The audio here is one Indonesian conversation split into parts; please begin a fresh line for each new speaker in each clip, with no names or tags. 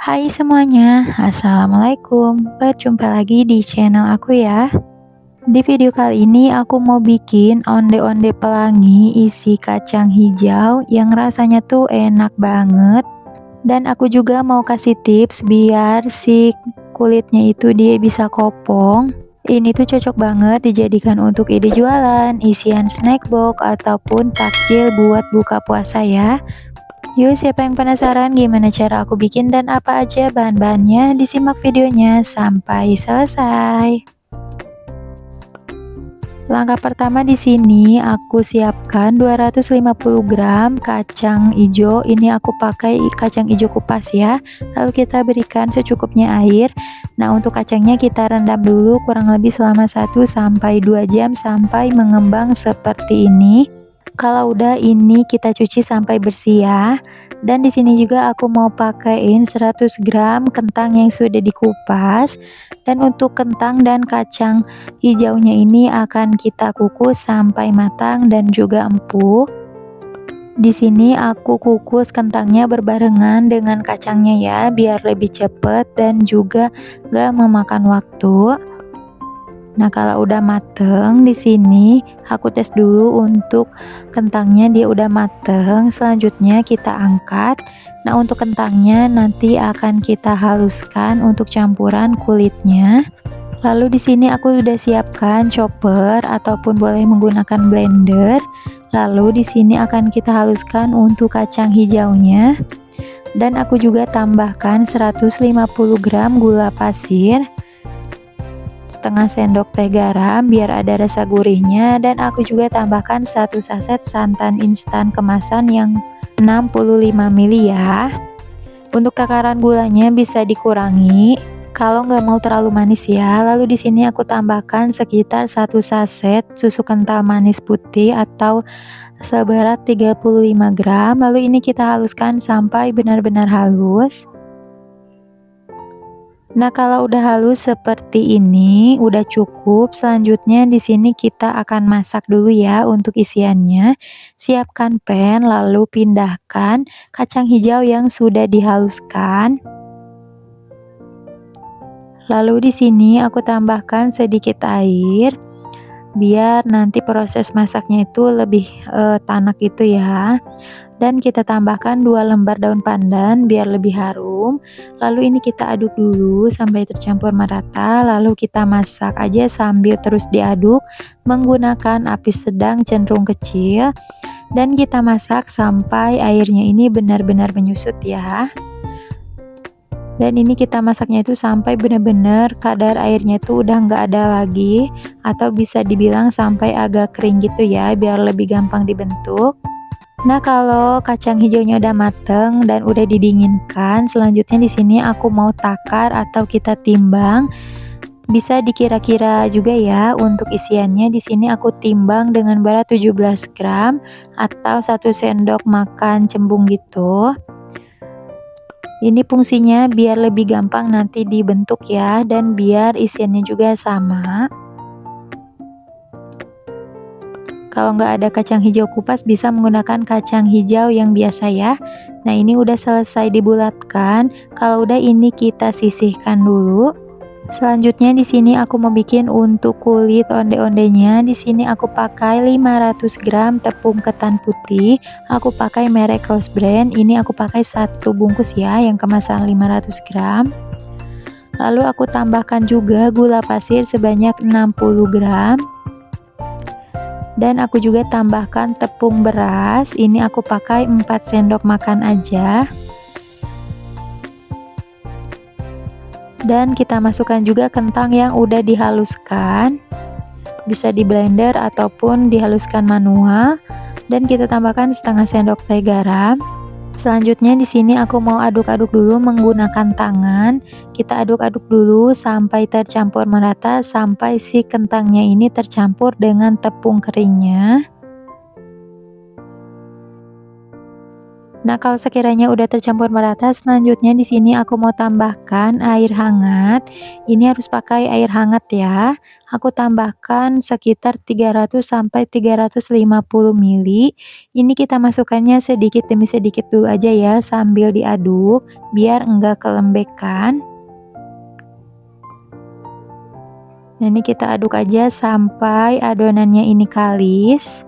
Hai semuanya, Assalamualaikum. Berjumpa lagi di channel aku ya. Di video kali ini aku mau bikin onde-onde pelangi isi kacang hijau yang rasanya tuh enak banget. Dan aku juga mau kasih tips biar si kulitnya itu dia bisa kopong. Ini tuh cocok banget dijadikan untuk ide jualan, isian snack box, ataupun takjil buat buka puasa ya. Yuk, siapa yang penasaran gimana cara aku bikin dan apa aja bahan-bahannya? Disimak videonya sampai selesai. Langkah pertama di sini aku siapkan 250 gram kacang hijau. Ini aku pakai kacang hijau kupas ya. Lalu kita berikan secukupnya air. Nah, untuk kacangnya kita rendam dulu kurang lebih selama 1 sampai 2 jam sampai mengembang seperti ini. Kalau udah ini kita cuci sampai bersih ya. Dan di sini juga aku mau pakaiin 100 gram kentang yang sudah dikupas. Dan untuk kentang dan kacang hijaunya ini akan kita kukus sampai matang dan juga empuk. Di sini aku kukus kentangnya berbarengan dengan kacangnya ya, biar lebih cepet dan juga gak memakan waktu. Nah, kalau udah mateng di sini aku tes dulu untuk kentangnya dia udah mateng. Selanjutnya kita angkat. Nah, untuk kentangnya nanti akan kita haluskan untuk campuran kulitnya. Lalu di sini aku udah siapkan chopper ataupun boleh menggunakan blender. Lalu di sini akan kita haluskan untuk kacang hijaunya. Dan aku juga tambahkan 150 gram gula pasir, setengah sendok teh garam biar ada rasa gurihnya, dan aku juga tambahkan 1 saset santan instan kemasan yang 65 ml ya. Untuk takaran gulanya bisa dikurangi kalau nggak mau terlalu manis ya. Lalu di sini aku tambahkan sekitar 1 saset susu kental manis putih atau seberat 35 gram. Lalu ini kita haluskan sampai benar-benar halus. Nah, kalau udah halus seperti ini, udah cukup. Selanjutnya di sini kita akan masak dulu ya untuk isiannya. Siapkan pan, lalu pindahkan kacang hijau yang sudah dihaluskan. Lalu di sini aku tambahkan sedikit air biar nanti proses masaknya itu lebih tanak gitu ya. Dan kita tambahkan 2 lembar daun pandan biar lebih harum. Lalu ini kita aduk dulu sampai tercampur merata, lalu kita masak aja sambil terus diaduk menggunakan api sedang cenderung kecil, dan kita masak sampai airnya ini benar-benar menyusut ya. Dan ini kita masaknya itu sampai benar-benar kadar airnya itu udah nggak ada lagi, atau bisa dibilang sampai agak kering gitu ya, biar lebih gampang dibentuk. Nah, kalau kacang hijaunya udah mateng dan udah didinginkan, selanjutnya di sini aku mau takar atau kita timbang. Bisa dikira-kira juga ya untuk isiannya. Di sini aku timbang dengan berat 17 gram atau 1 sendok makan cembung gitu. Ini fungsinya biar lebih gampang nanti dibentuk ya, dan biar isiannya juga sama. Kalau nggak ada kacang hijau kupas bisa menggunakan kacang hijau yang biasa ya. Nah, ini udah selesai dibulatkan. Kalau udah ini kita sisihkan dulu. Selanjutnya di sini aku mau bikin untuk kulit onde-ondenya. Di sini aku pakai 500 gram tepung ketan putih. Aku pakai merek Rose Brand. Ini aku pakai 1 bungkus ya yang kemasan 500 gram. Lalu aku tambahkan juga gula pasir sebanyak 60 gram. Dan aku juga tambahkan tepung beras. Ini aku pakai 4 sendok makan aja. Dan kita masukkan juga kentang yang udah dihaluskan. Bisa di blender ataupun dihaluskan manual. Dan kita tambahkan setengah sendok teh garam. Selanjutnya di sini aku mau aduk-aduk dulu menggunakan tangan. Kita aduk-aduk dulu sampai tercampur merata, sampai si kentangnya ini tercampur dengan tepung keringnya. Nah, kalau sekiranya udah tercampur merata, selanjutnya di sini aku mau tambahkan air hangat. Ini harus pakai air hangat ya. Aku tambahkan sekitar 300 sampai 350 mili. Ini kita masukkannya sedikit demi sedikit dulu aja ya, sambil diaduk biar enggak kelembekan. Nah, ini kita aduk aja sampai adonannya ini kalis.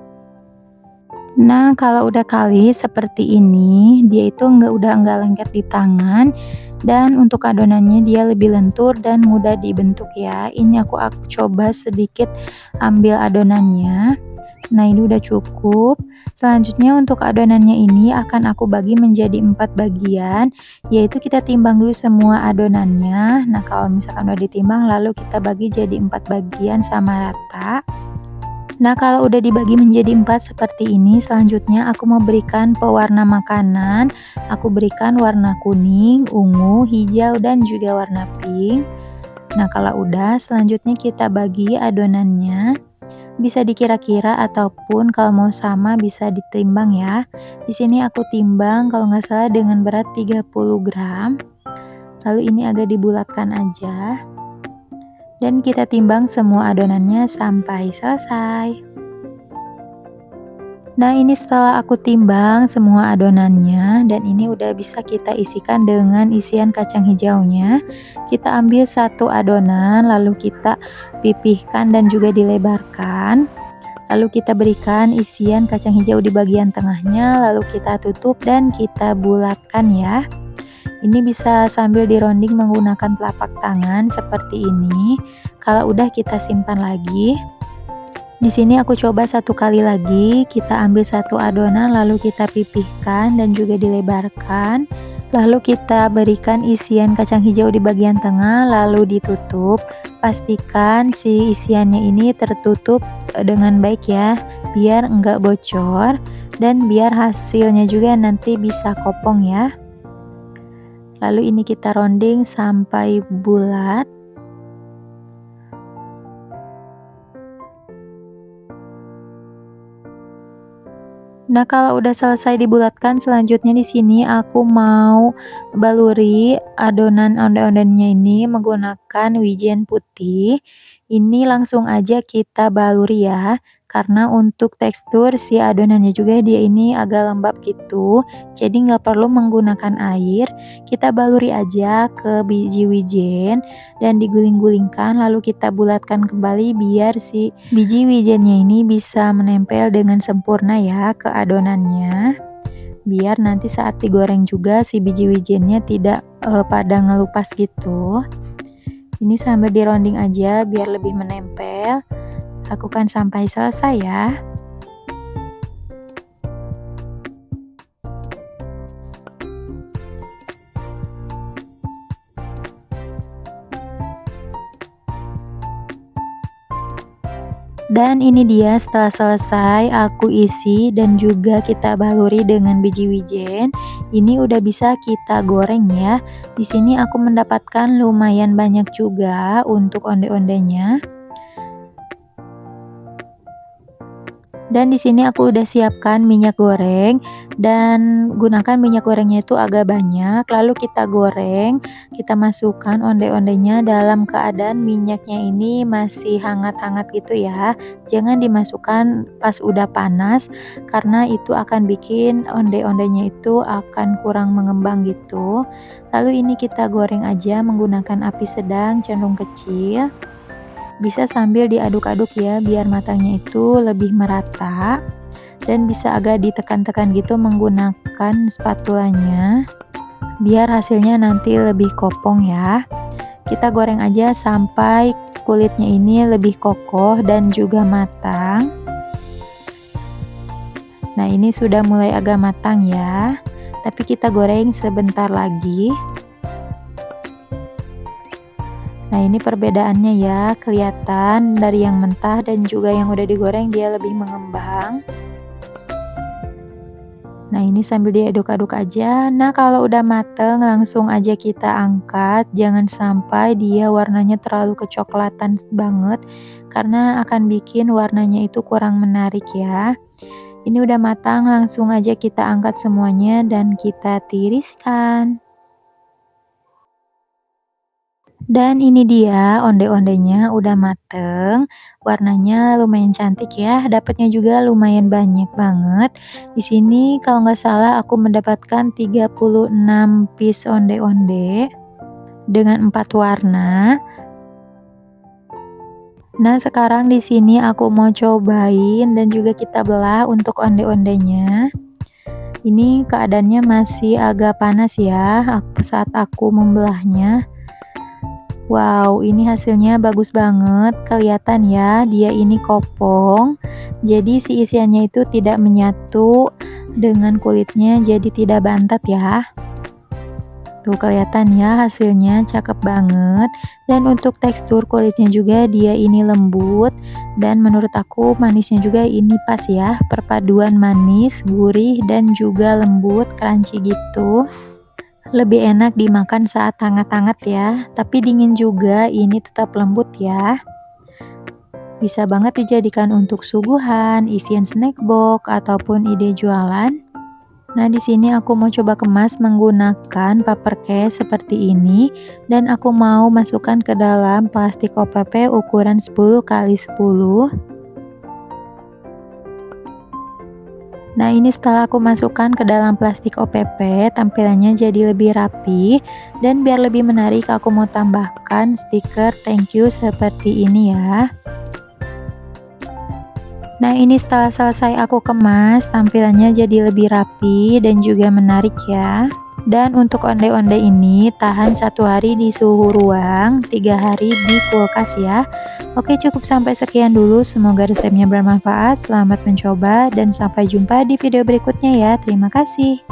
Nah, kalau udah kalis seperti ini, dia itu udah enggak lengket di tangan, dan untuk adonannya dia lebih lentur dan mudah dibentuk ya. Ini aku coba sedikit ambil adonannya. Nah, ini udah cukup. Selanjutnya untuk adonannya ini akan aku bagi menjadi 4 bagian, yaitu kita timbang dulu semua adonannya. Nah, kalau misalkan udah ditimbang lalu kita bagi jadi 4 bagian sama rata. Nah, kalau udah dibagi menjadi 4 seperti ini, selanjutnya aku mau berikan pewarna makanan. Aku berikan warna kuning, ungu, hijau, dan juga warna pink. Nah, kalau udah, selanjutnya kita bagi adonannya. Bisa dikira-kira ataupun kalau mau sama bisa ditimbang ya. Di sini aku timbang kalau nggak salah dengan berat 30 gram. Lalu ini agak dibulatkan aja. Dan kita timbang semua adonannya sampai selesai. Nah, ini setelah aku timbang semua adonannya dan ini udah bisa kita isikan dengan isian kacang hijaunya. Kita ambil satu adonan lalu kita pipihkan dan juga dilebarkan. Lalu kita berikan isian kacang hijau di bagian tengahnya, lalu kita tutup dan kita bulatkan ya. Ini bisa sambil dironding menggunakan telapak tangan seperti ini. Kalau udah kita simpan lagi. Di sini aku coba satu kali lagi, kita ambil satu adonan lalu kita pipihkan dan juga dilebarkan. Lalu kita berikan isian kacang hijau di bagian tengah lalu ditutup. Pastikan si isiannya ini tertutup dengan baik ya, biar enggak bocor dan biar hasilnya juga nanti bisa kopong ya. Lalu ini kita ronding sampai bulat. Nah, kalau udah selesai dibulatkan, selanjutnya di sini aku mau baluri adonan onde-ondenya ini menggunakan wijen putih. Ini langsung aja kita baluri ya, karena untuk tekstur si adonannya juga dia ini agak lembab gitu, jadi nggak perlu menggunakan air. Kita baluri aja ke biji wijen dan diguling-gulingkan lalu kita bulatkan kembali biar si biji wijennya ini bisa menempel dengan sempurna ya ke adonannya. Biar nanti saat digoreng juga si biji wijennya tidak pada ngelupas gitu. Ini sambil dironding aja biar lebih menempel. Lakukan sampai selesai ya. Dan ini dia setelah selesai aku isi dan juga kita baluri dengan biji wijen. Ini udah bisa kita goreng ya. Di sini aku mendapatkan lumayan banyak juga untuk onde-ondenya. Dan di sini aku udah siapkan minyak goreng dan gunakan minyak gorengnya itu agak banyak. Lalu kita goreng, kita masukkan onde-ondenya dalam keadaan minyaknya ini masih hangat-hangat gitu ya. Jangan dimasukkan pas udah panas karena itu akan bikin onde-ondenya itu akan kurang mengembang gitu. Lalu ini kita goreng aja menggunakan api sedang cenderung kecil. Bisa sambil diaduk-aduk ya biar matangnya itu lebih merata dan bisa agak ditekan-tekan gitu menggunakan spatulanya biar hasilnya nanti lebih kopong ya. Kita goreng aja sampai kulitnya ini lebih kokoh dan juga matang. Nah, ini sudah mulai agak matang ya, tapi kita goreng sebentar lagi. Nah, ini perbedaannya ya, kelihatan dari yang mentah dan juga yang udah digoreng dia lebih mengembang. Nah, ini sambil diaduk-aduk aja. Nah, kalau udah mateng langsung aja kita angkat, jangan sampai dia warnanya terlalu kecoklatan banget karena akan bikin warnanya itu kurang menarik ya. Ini udah matang, langsung aja kita angkat semuanya dan kita tiriskan. Dan ini dia onde-ondenya udah mateng, warnanya lumayan cantik ya, dapatnya juga lumayan banyak banget. Di sini kalau nggak salah aku mendapatkan 36 piece onde-onde dengan 4 warna. Nah, sekarang di sini aku mau cobain dan juga kita belah untuk onde-ondenya. Ini keadaannya masih agak panas ya, saat aku membelahnya. Wow, ini hasilnya bagus banget, kelihatan ya, dia ini kopong. Jadi si isiannya itu tidak menyatu dengan kulitnya, jadi tidak bantat ya. Tuh kelihatan ya hasilnya cakep banget. Dan untuk tekstur kulitnya juga dia ini lembut dan menurut aku manisnya juga ini pas ya, perpaduan manis, gurih dan juga lembut, crunchy gitu. Lebih enak dimakan saat hangat-hangat ya, tapi dingin juga ini tetap lembut ya. Bisa banget dijadikan untuk suguhan, isian snack box ataupun ide jualan. Nah, di sini aku mau coba kemas menggunakan paper case seperti ini dan aku mau masukkan ke dalam plastik OPP ukuran 10 x 10. Nah, ini setelah aku masukkan ke dalam plastik OPP, tampilannya jadi lebih rapi dan biar lebih menarik aku mau tambahkan stiker thank you seperti ini ya. Nah, ini setelah selesai aku kemas, tampilannya jadi lebih rapi dan juga menarik ya. Dan untuk onde-onde ini tahan 1 hari di suhu ruang, 3 hari di kulkas ya. Oke, cukup sampai sekian dulu. Semoga resepnya bermanfaat. Selamat mencoba dan sampai jumpa di video berikutnya ya. Terima kasih.